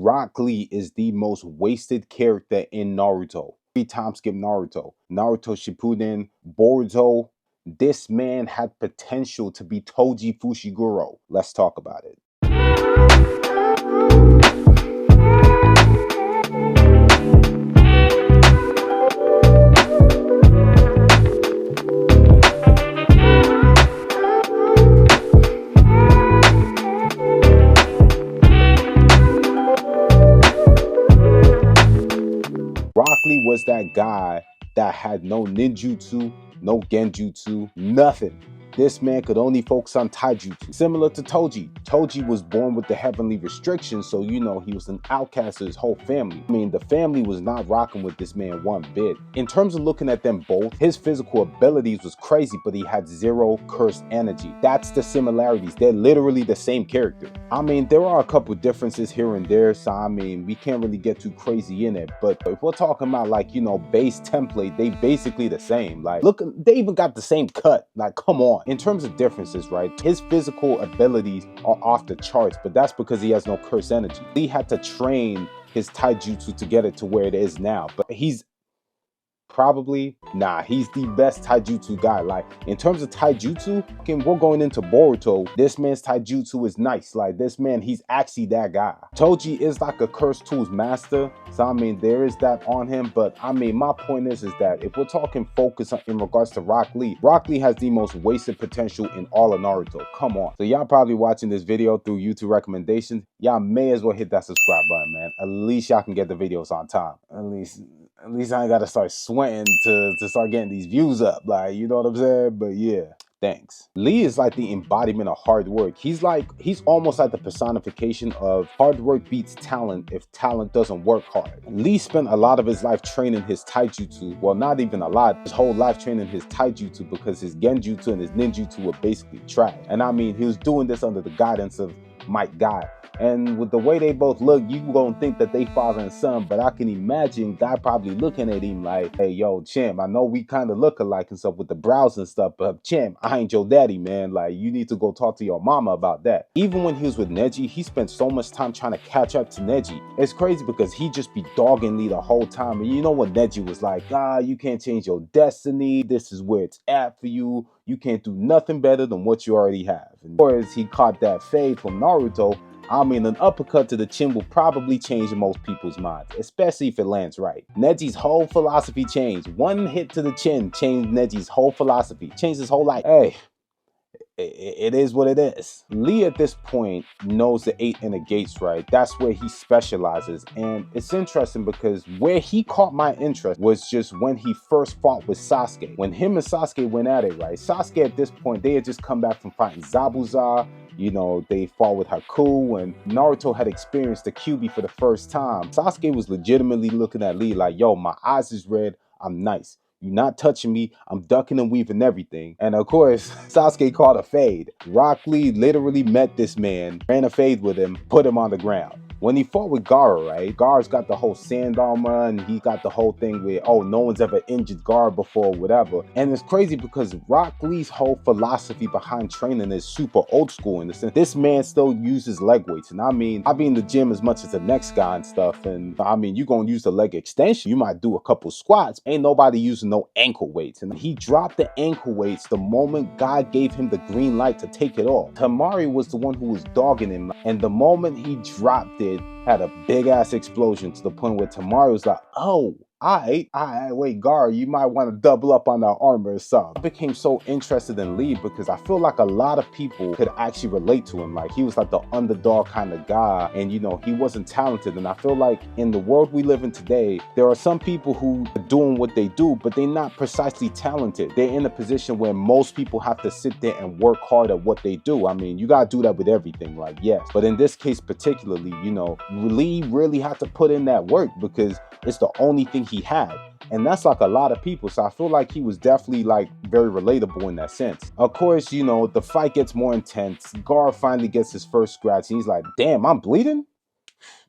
Rock Lee is the most wasted character in Naruto. 3 times skip Naruto. Naruto Shippuden, Boruto. This man had potential to be Toji Fushiguro. Let's talk about it. Rock Lee was that guy that had no ninjutsu, no genjutsu, nothing. This man could only focus on taijutsu. Similar to Toji. Toji was born with the heavenly restrictions, so you know he was an outcast to his whole family. I mean, the family was not rocking with this man one bit. In terms of looking at them both, his physical abilities was crazy, but he had zero cursed energy. That's the similarities. They're literally the same character. I mean, there are a couple differences here and there, so I mean, we can't really get too crazy in it, but if we're talking about like, you know, base template, they basically the same. Like, look, they even got the same cut. Like, come on. In terms of differences, right, his physical abilities are off the charts, but that's because he has no curse energy. He had to train his taijutsu to get it to where it is now, but he's he's the best taijutsu guy. Like, in terms of taijutsu, we're going into Boruto. This man's taijutsu is nice. Like, this man, he's actually that guy. Toji is like a cursed tools master, so I mean, there is that on him, but I mean, my point is that if we're talking focus in regards to Rock Lee has the most wasted potential in all of Naruto. Come on. So y'all probably watching this video through YouTube recommendations. Y'all may as well hit that subscribe button, man. At least y'all can get the videos on time. At least I ain't gotta start sweating to start getting these views up. Like, you know what I'm saying? But yeah, thanks. Lee is like the embodiment of hard work. He's almost like the personification of hard work beats talent if talent doesn't work hard. Lee spent a lot of his life training his taijutsu. Well, not even a lot. His whole life training his taijutsu because his genjutsu and his ninjutsu were basically trash. And I mean, he was doing this under the guidance of Mike Guy. And with the way they both look, you gonna think that they father and son, but I can imagine Guy probably looking at him like, hey, yo, Champ, I know we kind of look alike and stuff with the brows and stuff, but Champ, I ain't your daddy, man. Like, you need to go talk to your mama about that. Even when he was with Neji, he spent so much time trying to catch up to Neji. It's crazy because he just be dogging Lee the whole time. And you know what Neji was like, you can't change your destiny. This is where it's at for you. You can't do nothing better than what you already have. And whereas he caught that fade from Naruto, I mean, an uppercut to the chin will probably change most people's minds, especially if it lands right. Neji's whole philosophy changed. One hit to the chin changed Neji's whole philosophy, changed his whole life. Hey, it is what it is. Lee at this point knows the 8 inner gates, right? That's where he specializes. And it's interesting because where he caught my interest was just when he first fought with Sasuke. When him and Sasuke went at it, right? Sasuke at this point, they had just come back from fighting Zabuza. You know, they fought with Haku, and Naruto had experienced the Kyuubi for the first time. Sasuke was legitimately looking at Lee like, yo, my eyes is red, I'm nice. You're not touching me, I'm ducking and weaving everything. And of course, Sasuke caught a fade. Rock Lee literally met this man, ran a fade with him, put him on the ground. When he fought with Gaara, right? Gaara's got the whole sand armor and he got the whole thing where, oh, no one's ever injured Gaara before, whatever. And it's crazy because Rock Lee's whole philosophy behind training is super old school in the sense this man still uses leg weights. And I mean, I be in the gym as much as the next guy and stuff. And I mean, you're going to use the leg extension. You might do a couple squats. Ain't nobody using no ankle weights. And he dropped the ankle weights the moment God gave him the green light to take it off. Tamari was the one who was dogging him. And the moment he dropped it, had a big ass explosion to the point where Tamari was like, oh, wait, Gaara, you might want to double up on that armor or something. I became so interested in Lee because I feel like a lot of people could actually relate to him. Like, he was like the underdog kind of guy, and you know, he wasn't talented. And I feel like in the world we live in today, there are some people who are doing what they do, but they're not precisely talented. They're in a position where most people have to sit there and work hard at what they do. I mean, you gotta do that with everything, like, yes. But in this case particularly, you know, Lee really had to put in that work because it's the only thing he had. And that's like a lot of people. So I feel like he was definitely like very relatable in that sense. Of course, you know, the fight gets more intense. Gaara finally gets his first scratch and he's like, damn, I'm bleeding?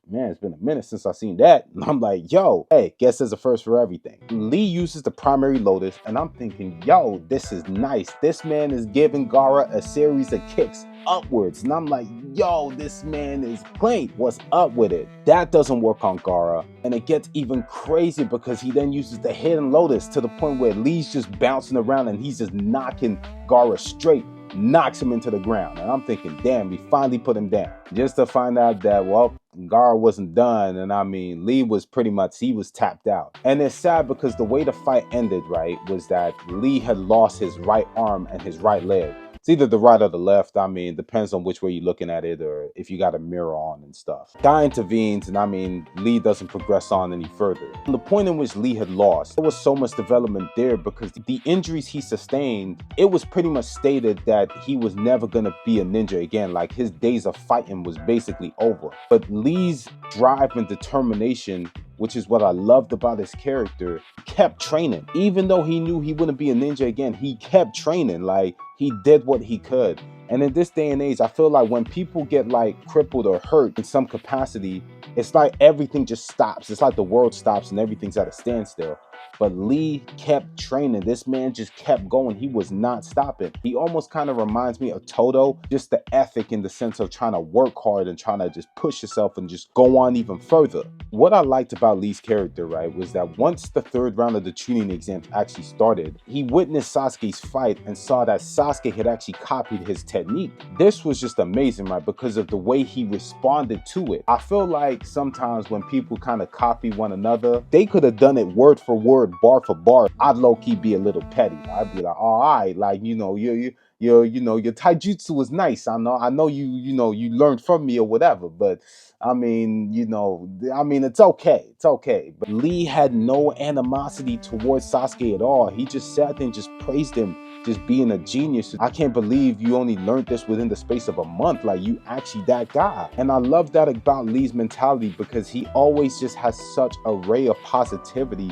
man, it's been a minute since I seen that. And I'm like, yo, hey, guess there's a first for everything. Lee uses the primary lotus, and I'm thinking, yo, this is nice. This man is giving Gaara a series of kicks upwards, and I'm like, yo, this man is playing. What's up with it? That doesn't work on Gaara, and it gets even crazier because he then uses the hidden lotus to the point where Lee's just bouncing around and he's just knocking Gaara straight, knocks him into the ground. And I'm thinking, damn, we finally put him down. Just to find out that, well, Gaara wasn't done, and I mean, Lee was pretty much, he was tapped out. And it's sad because the way the fight ended, right, was that Lee had lost his right arm and his right leg. It's either the right or the left. I mean, depends on which way you're looking at it or if you got a mirror on and stuff. Guy intervenes, and I mean, Lee doesn't progress on any further. The point in which Lee had lost, there was so much development there because the injuries he sustained, it was pretty much stated that he was never going to be a ninja again. Like, his days of fighting was basically over. But Lee's drive and determination, which is what I loved about his character, kept training. Even though he knew he wouldn't be a ninja again, he kept training. Like, he did what he could. And in this day and age, I feel like when people get like crippled or hurt in some capacity, it's like everything just stops. It's like the world stops and everything's at a standstill. But Lee kept training. This man just kept going. He was not stopping. He almost kind of reminds me of Toto, just the ethic in the sense of trying to work hard and trying to just push yourself and just go on even further. What I liked about Lee's character, right, was that once the third round of the Chunin exams actually started, he witnessed Sasuke's fight and saw that Sasuke had actually copied his technique. This was just amazing, right, because of the way he responded to it. I feel like sometimes when people kind of copy one another, they could have done it word for word, bar for bar. I'd low-key be a little petty. I'd be like, all right, like, you know, your taijutsu was nice. I know you learned from me or whatever, but I mean, it's okay. It's okay. But Lee had no animosity towards Sasuke at all. He just sat there and just praised him, just being a genius. I can't believe you only learned this within the space of a month. Like, you actually that guy. And I love that about Lee's mentality because he always just has such a ray of positivity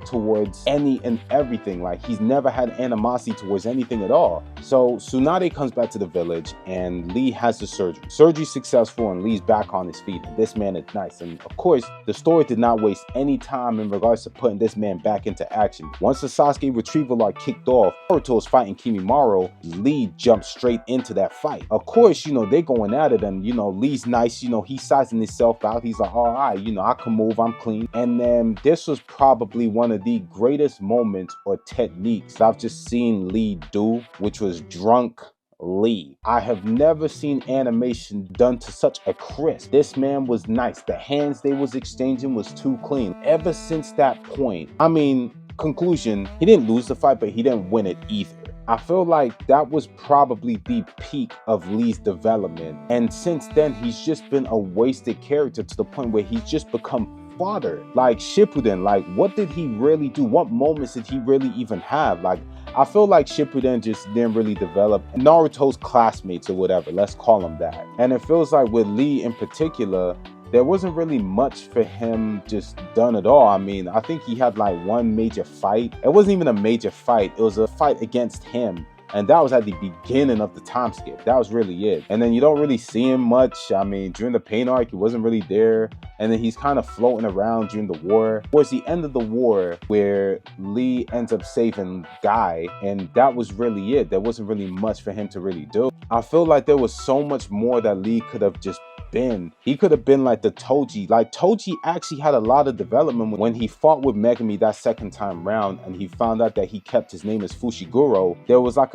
towards any and everything. Like, he's never had animosity towards anything at all. So Tsunade comes back to the village and Lee has the surgery. Surgery's successful and Lee's back on his feet. And this man is nice. And of course, the story did not waste any time in regards to putting this man back into action. Once the Sasuke retrieval arc kicked off, Naruto was fighting Kimimaro, Lee jumped straight into that fight. Of course, they're going at it and, Lee's nice, he's sizing himself out. He's like, all right, I can move, I'm clean. And then this was probably one of the greatest moments or techniques I've just seen Lee do, which was drunk Lee. I have never seen animation done to such a crisp. This man was nice. The hands they was exchanging was too clean. Ever since that point, I mean, conclusion, he didn't lose the fight, but he didn't win it either. I feel like that was probably the peak of Lee's development. And since then, he's just been a wasted character to the point where he's just become father. Like Shippuden, like, what did he really do? What moments did he really even have? Like, I feel like Shippuden just didn't really develop. Naruto's classmates or whatever, let's call him that. And it feels like with Lee in particular, there wasn't really much for him just done at all. I mean, I think he had like one major fight. It wasn't even a major fight. It was a fight against him. And that was at the beginning of the time skip. That was really it. And then you don't really see him much. I mean, during the pain arc, he wasn't really there. And then he's kind of floating around during the war. Towards the end of the war, where Lee ends up saving Guy, and that was really it. There wasn't really much for him to really do. I feel like there was so much more that Lee could have just been. He could have been like the Toji. Like, Toji actually had a lot of development when he fought with Megumi that second time round and he found out that he kept his name as Fushiguro. There was like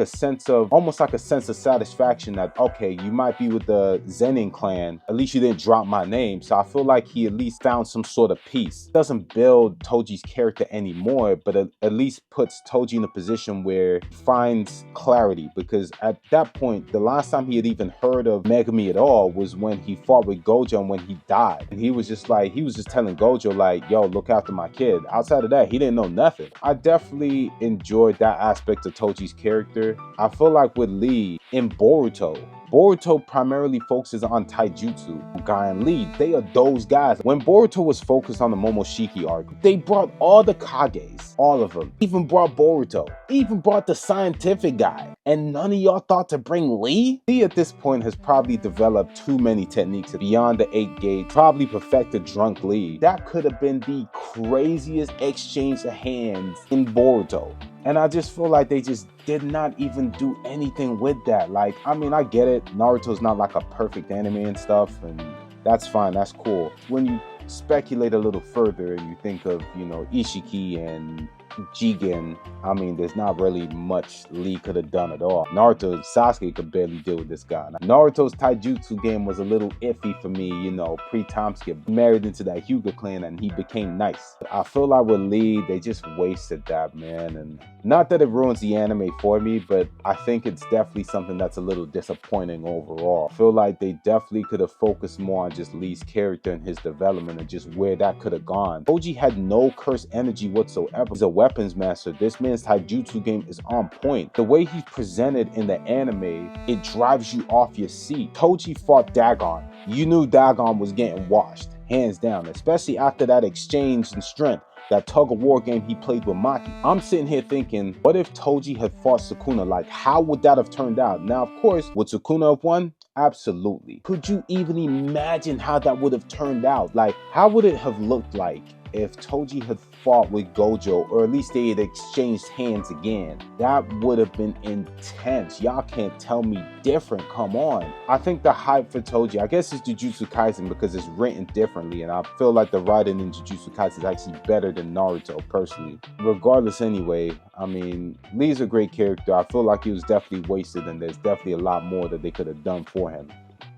almost like a sense of satisfaction that, okay, you might be with the Zenin clan, at least you didn't drop my name. So I feel like he at least found some sort of peace. Doesn't build Toji's character anymore, but at least puts Toji in a position where he finds clarity, because at that point, the last time he had even heard of Megumi at all was when he fought with Gojo and when he died. And he was just telling Gojo, like, yo, look after my kid. Outside of that, he didn't know nothing. I definitely enjoyed that aspect of Toji's character. I feel like with Lee in Boruto, Boruto primarily focuses on taijutsu. Guy and Lee, they are those guys. When Boruto was focused on the Momoshiki arc, they brought all the Kages, all of them. Even brought Boruto, even brought the scientific guy. And none of y'all thought to bring Lee? Lee at this point has probably developed too many techniques beyond the 8 gate, probably perfected Drunk Lee. That could have been the craziest exchange of hands in Boruto. And I just feel like they just did not even do anything with that. Like, I mean, I get it. Naruto's not like a perfect anime and stuff, and that's fine, that's cool. When you speculate a little further and you think of, you know, Ishiki and Jigen, I mean, there's not really much Lee could have done at all. Naruto, Sasuke could barely deal with this guy. Naruto's taijutsu game was a little iffy for me, you know, pre-time skip. Married into that Hyuga clan and he became nice. I feel like with Lee, they just wasted that, man. And not that it ruins the anime for me, but I think it's definitely something that's a little disappointing overall. I feel like they definitely could have focused more on just Lee's character and his development and just where that could have gone. Toji had no cursed energy whatsoever. He's a weapons master. This man's taijutsu game is on point. The way he's presented in the anime, it drives you off your seat. Toji fought Dagon. You knew Dagon was getting washed, hands down, especially after that exchange in strength. That tug-of-war game he played with Maki. I'm sitting here thinking, what if Toji had fought Sukuna? Like, how would that have turned out? Now, of course, would Sukuna have won? Absolutely. Could you even imagine how that would have turned out? Like, how would it have looked like if Toji had fought with Gojo, or at least they had exchanged hands again? That would have been intense. Y'all can't tell me different, come on. I think the hype for Toji, I guess it's Jujutsu Kaisen because it's written differently, and I feel like the writing in Jujutsu Kaisen is actually better than Naruto, personally. Regardless anyway, I mean, Lee's a great character. I feel like he was definitely wasted, and there's definitely a lot more that they could have done for him.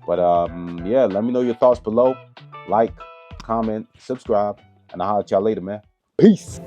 But yeah, let me know your thoughts below. Like, comment, subscribe, and I'll holler at y'all later, man. Peace.